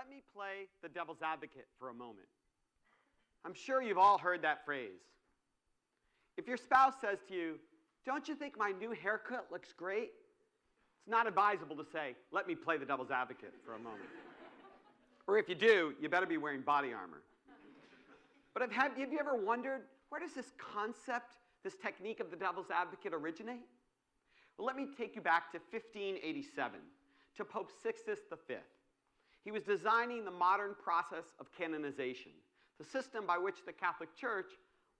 let me play the devil's advocate for a moment. I'm sure you've all heard that phrase. If your spouse says to you, don't you think my new haircut looks great? It's not advisable to say, let me play the devil's advocate for a moment. Or if you do, you better be wearing body armor. But have you ever wondered, where does this concept, this technique of the devil's advocate originate? Well, let me take you back to 1587, to Pope Sixtus V. He was designing the modern process of canonization, the system by which the Catholic Church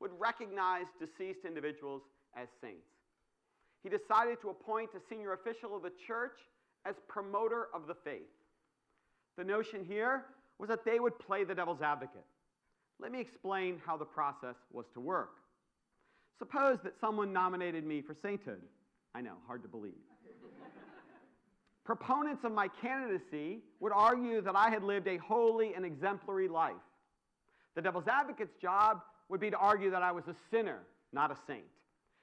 would recognize deceased individuals as saints. He decided to appoint a senior official of the church as promoter of the faith. The notion here was that they would play the devil's advocate. Let me explain how the process was to work. Suppose that someone nominated me for sainthood. I know, hard to believe. Proponents of my candidacy would argue that I had lived a holy and exemplary life. The devil's advocate's job would be to argue that I was a sinner, not a saint.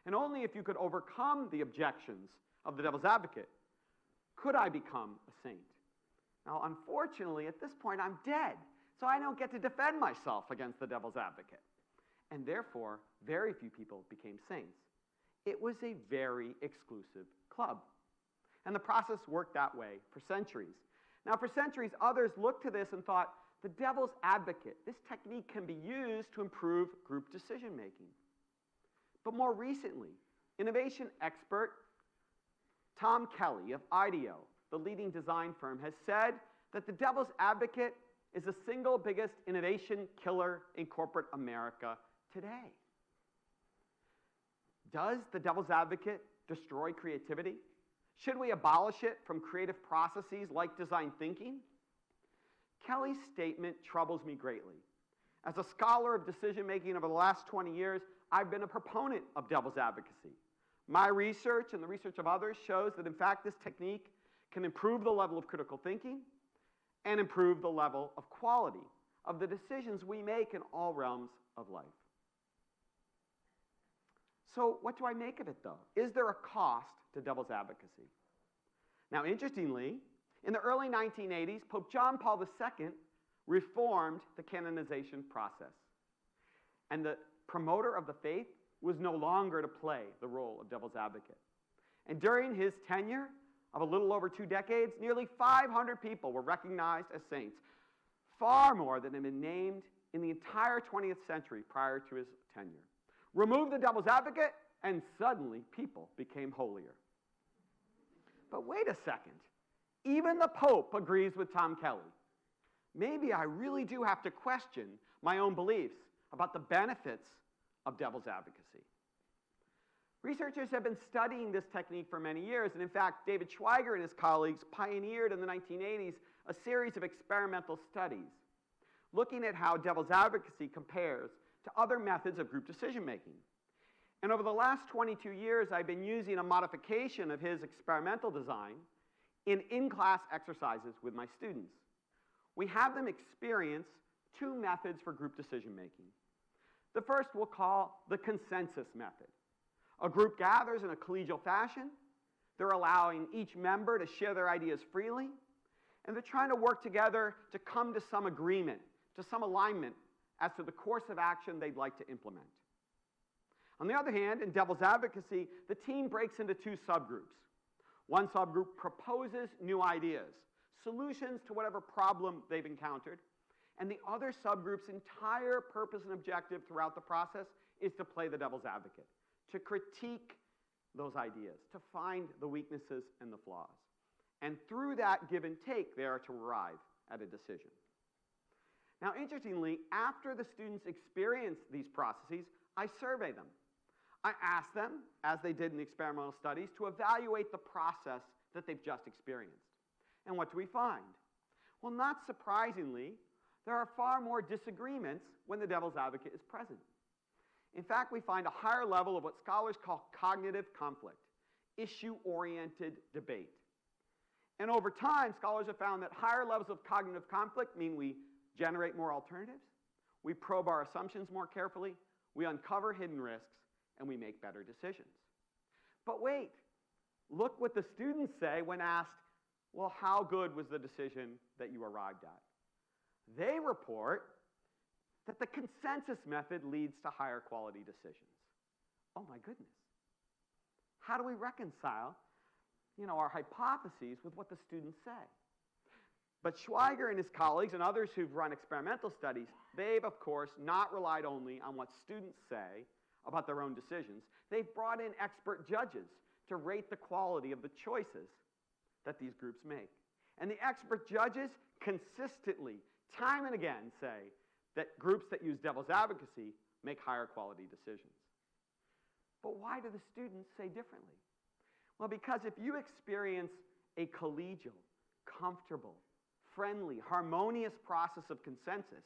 And only if you could overcome the objections of the devil's advocate could I become a saint. Now, unfortunately, at this point, I'm dead, so I don't get to defend myself against the devil's advocate. And therefore, very few people became saints. It was a very exclusive club. And the process worked that way for centuries. Now, for centuries, others looked to this and thought, the devil's advocate, this technique can be used to improve group decision-making. But more recently, innovation expert Tom Kelly of IDEO, the leading design firm, has said that the devil's advocate is the single biggest innovation killer in corporate America today. Does the devil's advocate destroy creativity? Should we abolish it from creative processes like design thinking? Kelly's statement troubles me greatly. As a scholar of decision-making over the last 20 years, I've been a proponent of devil's advocacy. My research and the research of others shows that, in fact, this technique can improve the level of critical thinking and improve the level of quality of the decisions we make in all realms of life. So what do I make of it, though? Is there a cost to devil's advocacy? Now, interestingly, in the early 1980s, Pope John Paul II reformed the canonization process. And the promoter of the faith was no longer to play the role of devil's advocate. And during his tenure of a little over 2 decades, nearly 500 people were recognized as saints, far more than had been named in the entire 20th century prior to his tenure. Remove the devil's advocate, and suddenly people became holier. But wait a second. Even the Pope agrees with Tom Kelly. Maybe I really do have to question my own beliefs about the benefits of devil's advocacy. Researchers have been studying this technique for many years, and in fact, David Schweiger and his colleagues pioneered in the 1980s a series of experimental studies looking at how devil's advocacy compares to other methods of group decision-making. And over the last 22 years, I've been using a modification of his experimental design in-class exercises with my students. We have them experience 2 methods for group decision-making. The first we'll call the consensus method. A group gathers in a collegial fashion. They're allowing each member to share their ideas freely, and they're trying to work together to come to some agreement, to some alignment as to the course of action they'd like to implement. On the other hand, in devil's advocacy, the team breaks into 2 subgroups. One subgroup proposes new ideas, solutions to whatever problem they've encountered, and the other subgroup's entire purpose and objective throughout the process is to play the devil's advocate, to critique those ideas, to find the weaknesses and the flaws. And through that give and take, they are to arrive at a decision. Now, interestingly, after the students experience these processes, I survey them. I ask them, as they did in the experimental studies, to evaluate the process that they've just experienced. And what do we find? Well, not surprisingly, there are far more disagreements when the devil's advocate is present. In fact, we find a higher level of what scholars call cognitive conflict, issue-oriented debate. And over time, scholars have found that higher levels of cognitive conflict mean we generate more alternatives, we probe our assumptions more carefully, we uncover hidden risks, and we make better decisions. But wait, look what the students say when asked, well, how good was the decision that you arrived at? They report that the consensus method leads to higher quality decisions. Oh my goodness. How do we reconcile, our hypotheses with what the students say? But Schweiger and his colleagues and others who've run experimental studies, they've, of course, not relied only on what students say about their own decisions. They've brought in expert judges to rate the quality of the choices that these groups make. And the expert judges consistently, time and again, say that groups that use devil's advocacy make higher quality decisions. But why do the students say differently? Well, because if you experience a collegial, comfortable, friendly, harmonious process of consensus,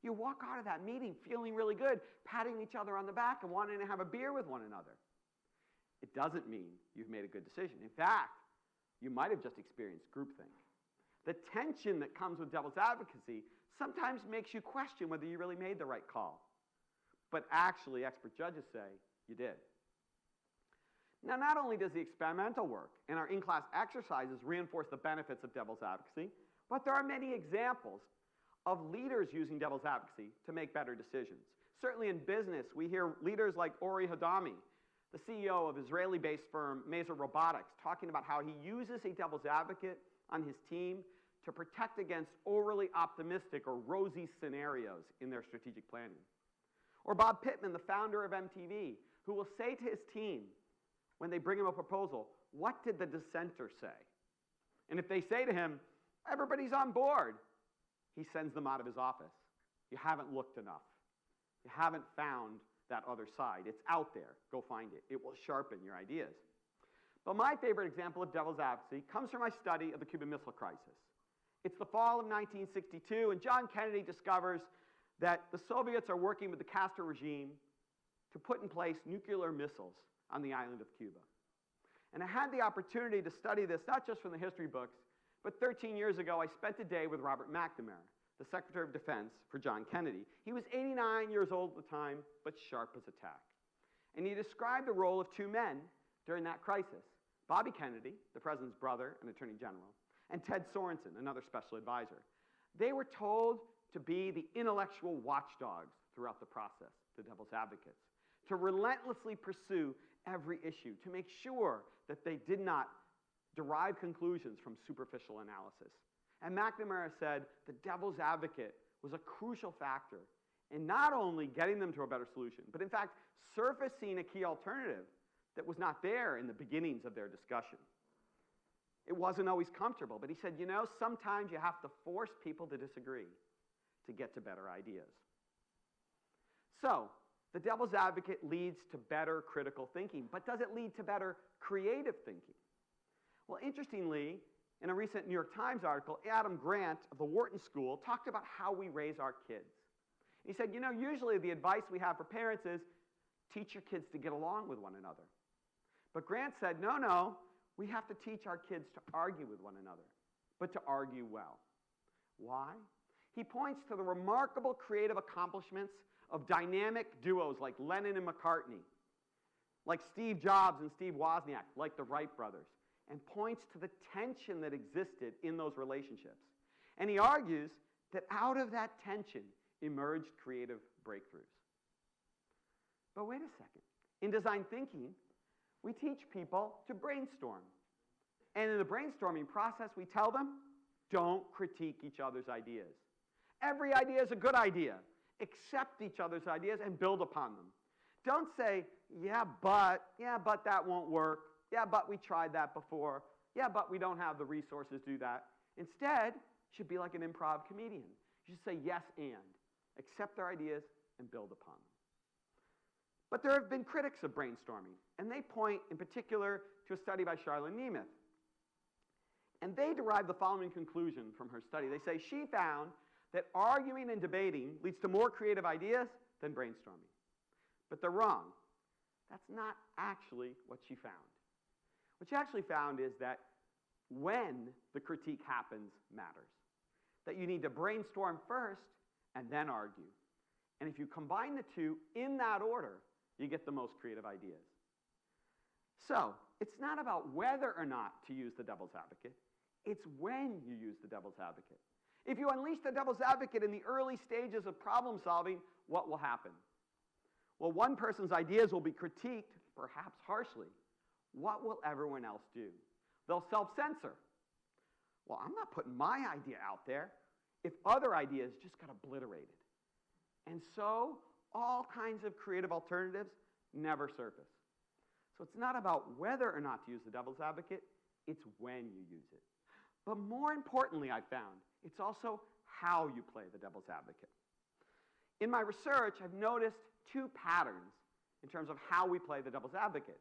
you walk out of that meeting feeling really good, patting each other on the back and wanting to have a beer with one another. It doesn't mean you've made a good decision. In fact, you might have just experienced groupthink. The tension that comes with devil's advocacy sometimes makes you question whether you really made the right call. But actually, expert judges say you did. Now, not only does the experimental work and our in-class exercises reinforce the benefits of devil's advocacy, but there are many examples of leaders using devil's advocacy to make better decisions. Certainly in business, we hear leaders like Ori Hadami, the CEO of Israeli-based firm Mazer Robotics, talking about how he uses a devil's advocate on his team to protect against overly optimistic or rosy scenarios in their strategic planning. Or Bob Pittman, the founder of MTV, who will say to his team when they bring him a proposal, "What did the dissenter say?" And if they say to him, "Everybody's on board," he sends them out of his office. You haven't looked enough. You haven't found that other side. It's out there. Go find it. It will sharpen your ideas. But my favorite example of devil's advocacy comes from my study of the Cuban Missile Crisis. It's the fall of 1962, and John Kennedy discovers that the Soviets are working with the Castro regime to put in place nuclear missiles on the island of Cuba. And I had the opportunity to study this not just from the history books, but 13 years ago I spent a day with Robert McNamara, the Secretary of Defense for John Kennedy. He was 89 years old at the time, but sharp as a tack. And he described the role of two men during that crisis: Bobby Kennedy, the president's brother and attorney general, and Ted Sorensen, another special advisor. They were told to be the intellectual watchdogs throughout the process, the devil's advocates, to relentlessly pursue every issue, to make sure that they did not derive conclusions from superficial analysis. And McNamara said the devil's advocate was a crucial factor in not only getting them to a better solution, but in fact surfacing a key alternative that was not there in the beginnings of their discussion. It wasn't always comfortable, but he said, sometimes you have to force people to disagree to get to better ideas. So, the devil's advocate leads to better critical thinking, but does it lead to better creative thinking? Well, interestingly, in a recent New York Times article, Adam Grant of the Wharton School talked about how we raise our kids. He said, usually the advice we have for parents is teach your kids to get along with one another. But Grant said, no, we have to teach our kids to argue with one another, but to argue well. Why? He points to the remarkable creative accomplishments of dynamic duos like Lennon and McCartney, like Steve Jobs and Steve Wozniak, like the Wright brothers, and points to the tension that existed in those relationships. And he argues that out of that tension emerged creative breakthroughs. But wait a second. In design thinking, we teach people to brainstorm. And in the brainstorming process, we tell them, don't critique each other's ideas. Every idea is a good idea. Accept each other's ideas and build upon them. Don't say, yeah, but that won't work. Yeah, but we tried that before. Yeah, but we don't have the resources to do that. Instead, you should be like an improv comedian. You should say yes and. Accept their ideas and build upon them. But there have been critics of brainstorming, and they point in particular to a study by Charlene Nemeth. And they derive the following conclusion from her study. They say she found that arguing and debating leads to more creative ideas than brainstorming. But they're wrong. That's not actually what she found. What she actually found is that when the critique happens matters. That you need to brainstorm first and then argue. And if you combine the two in that order, you get the most creative ideas. So, it's not about whether or not to use the devil's advocate. It's when you use the devil's advocate. If you unleash the devil's advocate in the early stages of problem solving, what will happen? Well, one person's ideas will be critiqued, perhaps harshly. What will everyone else do? They'll self-censor. Well, I'm not putting my idea out there if other ideas just got obliterated. And so, all kinds of creative alternatives never surface. So it's not about whether or not to use the devil's advocate, it's when you use it. But more importantly, I found, it's also how you play the devil's advocate. In my research, I've noticed two patterns in terms of how we play the devil's advocate.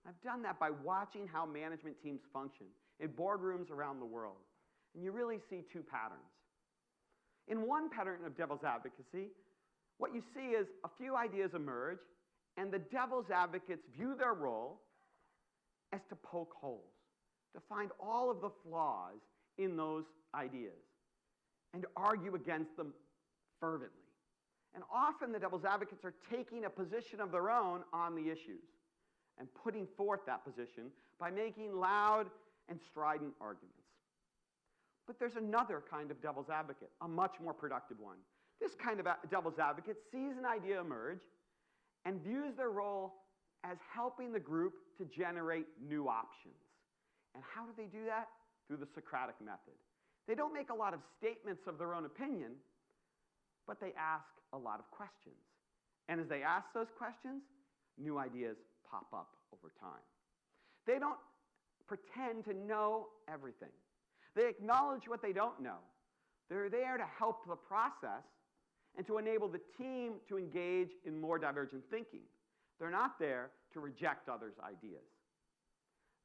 I've done that by watching how management teams function in boardrooms around the world. And you really see two patterns. In one pattern of devil's advocacy, what you see is a few ideas emerge, and the devil's advocates view their role as to poke holes, to find all of the flaws in those ideas, and to argue against them fervently. And often the devil's advocates are taking a position of their own on the issues and putting forth that position by making loud and strident arguments. But there's another kind of devil's advocate, a much more productive one. This kind of devil's advocate sees an idea emerge and views their role as helping the group to generate new options. And how do they do that? Through the Socratic method. They don't make a lot of statements of their own opinion, but they ask a lot of questions. And as they ask those questions, new ideas pop up over time. They don't pretend to know everything. They acknowledge what they don't know. They're there to help the process and to enable the team to engage in more divergent thinking. They're not there to reject others' ideas.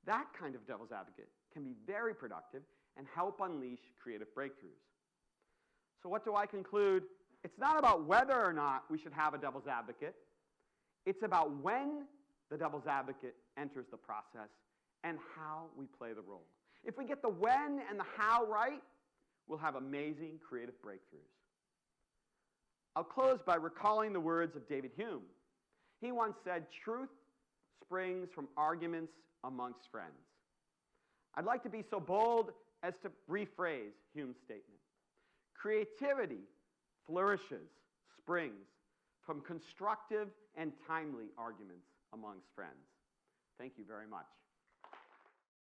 That kind of devil's advocate can be very productive and help unleash creative breakthroughs. So what do I conclude? It's not about whether or not we should have a devil's advocate. It's about when the devil's advocate enters the process and how we play the role. If we get the when and the how right, we'll have amazing creative breakthroughs. I'll close by recalling the words of David Hume. He once said, "Truth springs from arguments amongst friends." I'd like to be so bold as to rephrase Hume's statement. Creativity flourishes, springs from constructive and timely arguments amongst friends. Thank you very much.